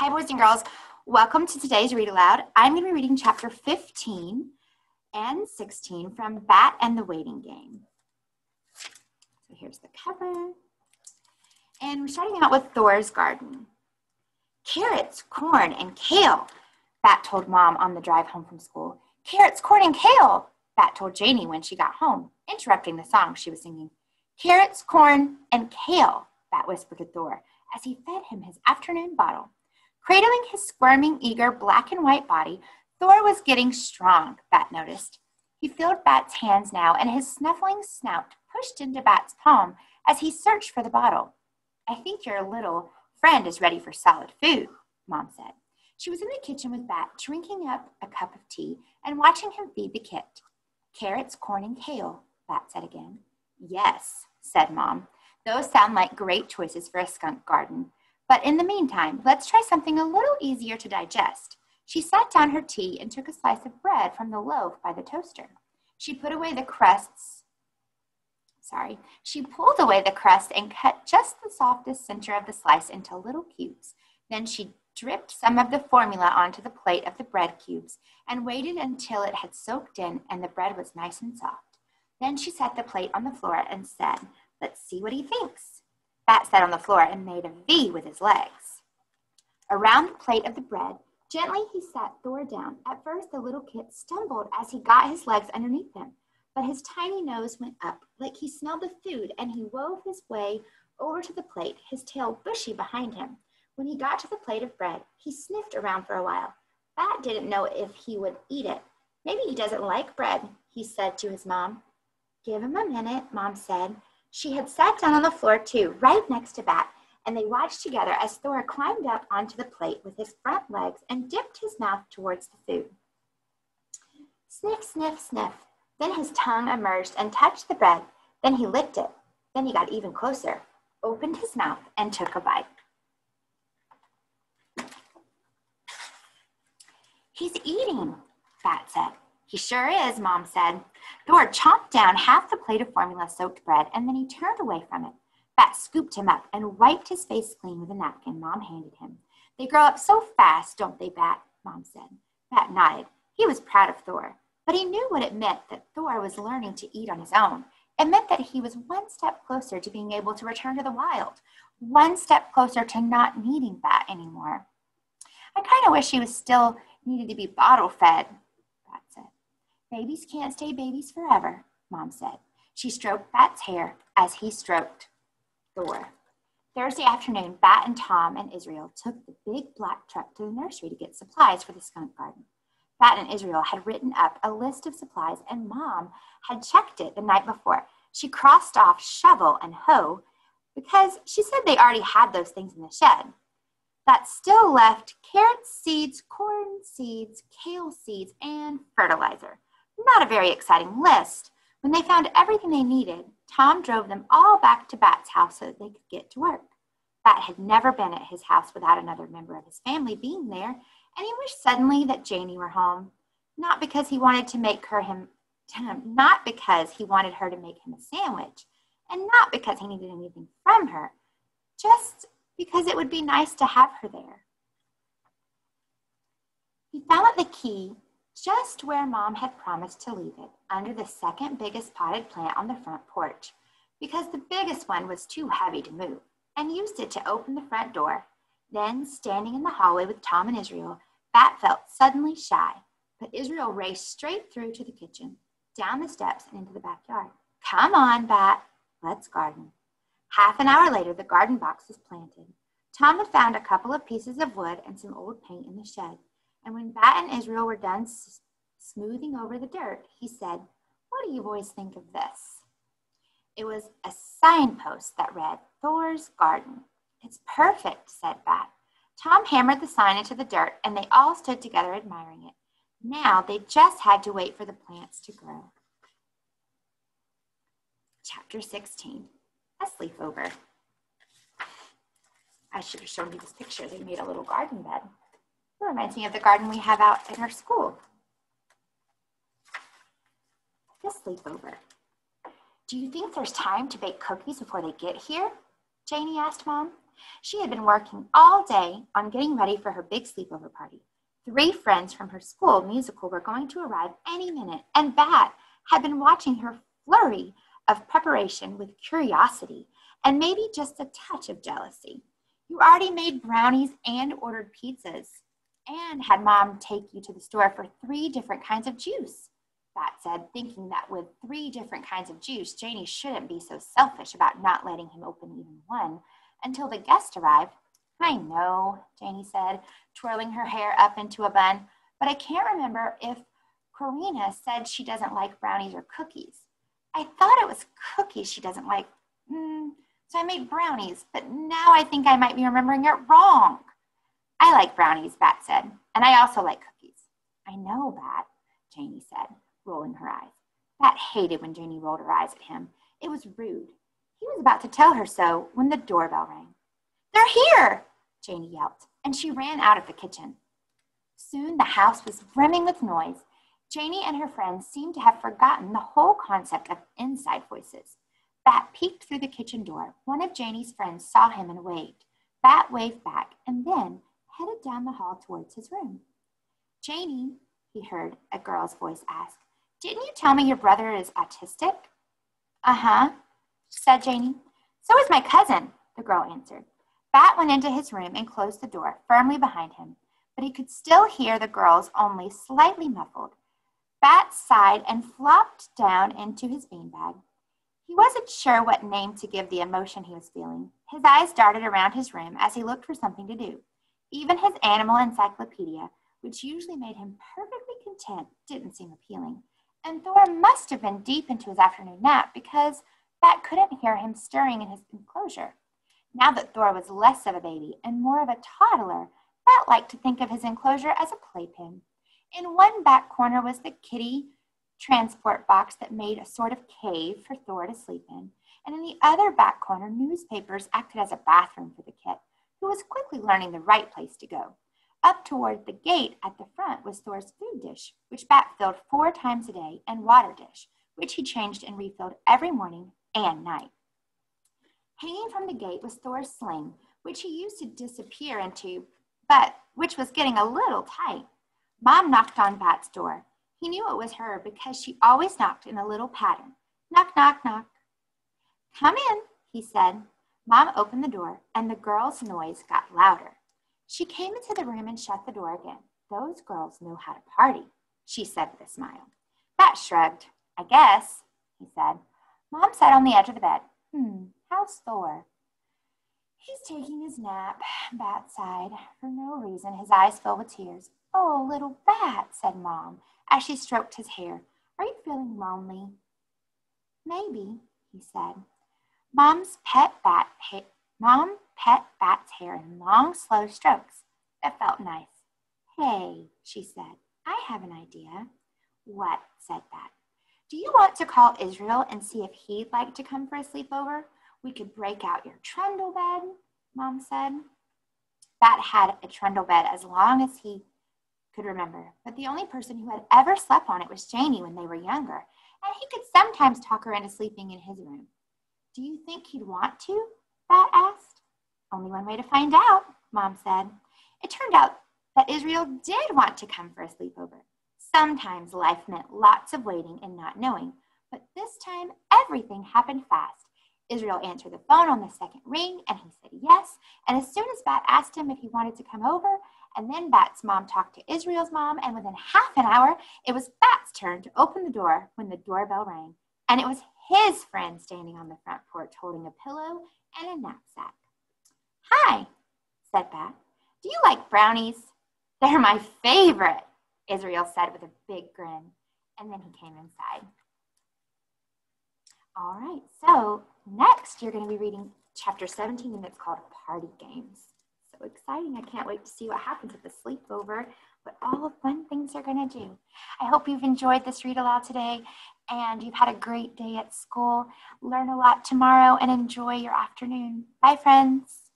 Hi, boys and girls. Welcome to today's Read Aloud. I'm going to be reading chapter 15 and 16 from Bat and the Waiting Game. So here's the cover. And we're starting out with Thors Garden. Carrots, corn, and kale, Bat told Mom on the drive home from school. Carrots, corn, and kale, Bat told Janie when she got home, interrupting the song she was singing. Carrots, corn, and kale, Bat whispered to Thor as he fed him his afternoon bottle. Cradling his squirming, eager, black and white body, Thor was getting strong, Bat noticed. He filled Bat's hands now, and his snuffling snout pushed into Bat's palm as he searched for the bottle. I think your little friend is ready for solid food, Mom said. She was in the kitchen with Bat, drinking up a cup of tea and watching him feed the kit. Carrots, corn, and kale, Bat said again. Yes, said Mom. Those sound like great choices for a skunk garden. But in the meantime, let's try something a little easier to digest. She set down her tea and took a slice of bread from the loaf by the toaster. She pulled away the crust and cut just the softest center of the slice into little cubes. Then she dripped some of the formula onto the plate of the bread cubes and waited until it had soaked in and the bread was nice and soft. Then she set the plate on the floor and said, "Let's see what he thinks." Bat sat on the floor and made a V with his legs. Around the plate of the bread, gently he sat Thor down. At first, the little kid stumbled as he got his legs underneath him, but his tiny nose went up like he smelled the food, and he wove his way over to the plate, his tail bushy behind him. When he got to the plate of bread, he sniffed around for a while. Bat didn't know if he would eat it. Maybe he doesn't like bread, he said to his mom. Give him a minute, Mom said. She had sat down on the floor, too, right next to Bat, and they watched together as Thor climbed up onto the plate with his front legs and dipped his mouth towards the food. Sniff, sniff, sniff. Then his tongue emerged and touched the bread. Then he licked it. Then he got even closer, opened his mouth, and took a bite. He's eating, Bat said. He sure is, Mom said. Thor chomped down half the plate of formula-soaked bread, and then he turned away from it. Bat scooped him up and wiped his face clean with a napkin Mom handed him. They grow up so fast, don't they, Bat? Mom said. Bat nodded. He was proud of Thor, but he knew what it meant that Thor was learning to eat on his own. It meant that he was one step closer to being able to return to the wild, one step closer to not needing Bat anymore. I kind of wish he was still needed to be bottle-fed, Bat said. Babies can't stay babies forever, Mom said. She stroked Bat's hair as he stroked Thor. Thursday afternoon, Bat and Tom and Israel took the big black truck to the nursery to get supplies for the skunk garden. Bat and Israel had written up a list of supplies, and Mom had checked it the night before. She crossed off shovel and hoe because she said they already had those things in the shed. That still left carrot seeds, corn seeds, kale seeds, and fertilizer. Not a very exciting list. When they found everything they needed, Tom drove them all back to Bat's house so that they could get to work. Bat had never been at his house without another member of his family being there, and he wished suddenly that Janie were home. Not because he wanted her to make him a sandwich, and not because he needed anything from her, just because it would be nice to have her there. He found the key just where Mom had promised to leave it, under the second biggest potted plant on the front porch, because the biggest one was too heavy to move, and used it to open the front door. Then, standing in the hallway with Tom and Israel, Bat felt suddenly shy, but Israel raced straight through to the kitchen, down the steps, and into the backyard. Come on, Bat, let's garden. Half an hour later, the garden box was planted. Tom had found a couple of pieces of wood and some old paint in the shed. And when Bat and Israel were done smoothing over the dirt, he said, "What do you boys think of this?" It was a signpost that read, Thors Garden. It's perfect, said Bat. Tom hammered the sign into the dirt, and they all stood together admiring it. Now they just had to wait for the plants to grow. Chapter 16, a sleepover. I should have shown you this picture. They made a little garden bed. It reminds me of the garden we have out at our school. The sleepover. Do you think there's time to bake cookies before they get here? Janie asked Mom. She had been working all day on getting ready for her big sleepover party. 3 friends from her school musical were going to arrive any minute, and Bat had been watching her flurry of preparation with curiosity and maybe just a touch of jealousy. You already made brownies and ordered pizzas, and had Mom take you to the store for 3 different kinds of juice, Bat said, thinking that with 3 different kinds of juice, Janie shouldn't be so selfish about not letting him open even one until the guest arrived. I know, Janie said, twirling her hair up into a bun, but I can't remember if Corina said she doesn't like brownies or cookies. I thought it was cookies she doesn't like. So I made brownies, but now I think I might be remembering it wrong. I like brownies, Bat said, and I also like cookies. I know, Bat, Janie said, rolling her eyes. Bat hated when Janie rolled her eyes at him. It was rude. He was about to tell her so when the doorbell rang. They're here, Janie yelped, and she ran out of the kitchen. Soon the house was brimming with noise. Janie and her friends seemed to have forgotten the whole concept of inside voices. Bat peeked through the kitchen door. One of Janie's friends saw him and waved. Bat waved back and then headed down the hall towards his room. Janie, he heard a girl's voice ask, didn't you tell me your brother is autistic? Uh-huh, said Janie. So is my cousin, the girl answered. Bat went into his room and closed the door firmly behind him, but he could still hear the girls only slightly muffled. Bat sighed and flopped down into his beanbag. He wasn't sure what name to give the emotion he was feeling. His eyes darted around his room as he looked for something to do. Even his animal encyclopedia, which usually made him perfectly content, didn't seem appealing. And Thor must have been deep into his afternoon nap because Bat couldn't hear him stirring in his enclosure. Now that Thor was less of a baby and more of a toddler, Bat liked to think of his enclosure as a playpen. In one back corner was the kitty transport box that made a sort of cave for Thor to sleep in, and in the other back corner, newspapers acted as a bathroom for the kit, who was quickly learning the right place to go. Up toward the gate at the front was Thor's food dish, which Bat filled 4 times a day, and water dish, which he changed and refilled every morning and night. Hanging from the gate was Thor's sling, which he used to disappear into, but which was getting a little tight. Mom knocked on Bat's door. He knew it was her because she always knocked in a little pattern. Knock, knock, knock. Come in, he said. Mom opened the door, and the girl's noise got louder. She came into the room and shut the door again. Those girls know how to party, she said with a smile. Bat shrugged. I guess, he said. Mom sat on the edge of the bed. How's Thor? He's taking his nap, Bat sighed. For no reason, his eyes filled with tears. Oh, little Bat, said Mom, as she stroked his hair. Are you feeling lonely? Maybe, he said. Mom pet Bat's hair in long, slow strokes. That felt nice. Hey, she said, I have an idea. What? Said Bat. Do you want to call Israel and see if he'd like to come for a sleepover? We could break out your trundle bed, Mom said. Bat had a trundle bed as long as he could remember, but the only person who had ever slept on it was Janie when they were younger, and he could sometimes talk her into sleeping in his room. Do you think he'd want to? Bat asked. Only one way to find out, Mom said. It turned out that Israel did want to come for a sleepover. Sometimes life meant lots of waiting and not knowing, but this time everything happened fast. Israel answered the phone on the second ring, and he said yes, and as soon as Bat asked him if he wanted to come over, and then Bat's mom talked to Israel's mom, and within half an hour, it was Bat's turn to open the door when the doorbell rang, and it was his friend standing on the front porch holding a pillow and a knapsack. Hi, said Bat. Do you like brownies? They're my favorite, Israel said with a big grin, and then he came inside. All right, so next you're going to be reading chapter 17, and it's called Party Games. So exciting. I can't wait to see what happens at the sleepover, what all the fun things are going to do. I hope you've enjoyed this read aloud today, and you've had a great day at school. Learn a lot tomorrow and enjoy your afternoon. Bye, friends.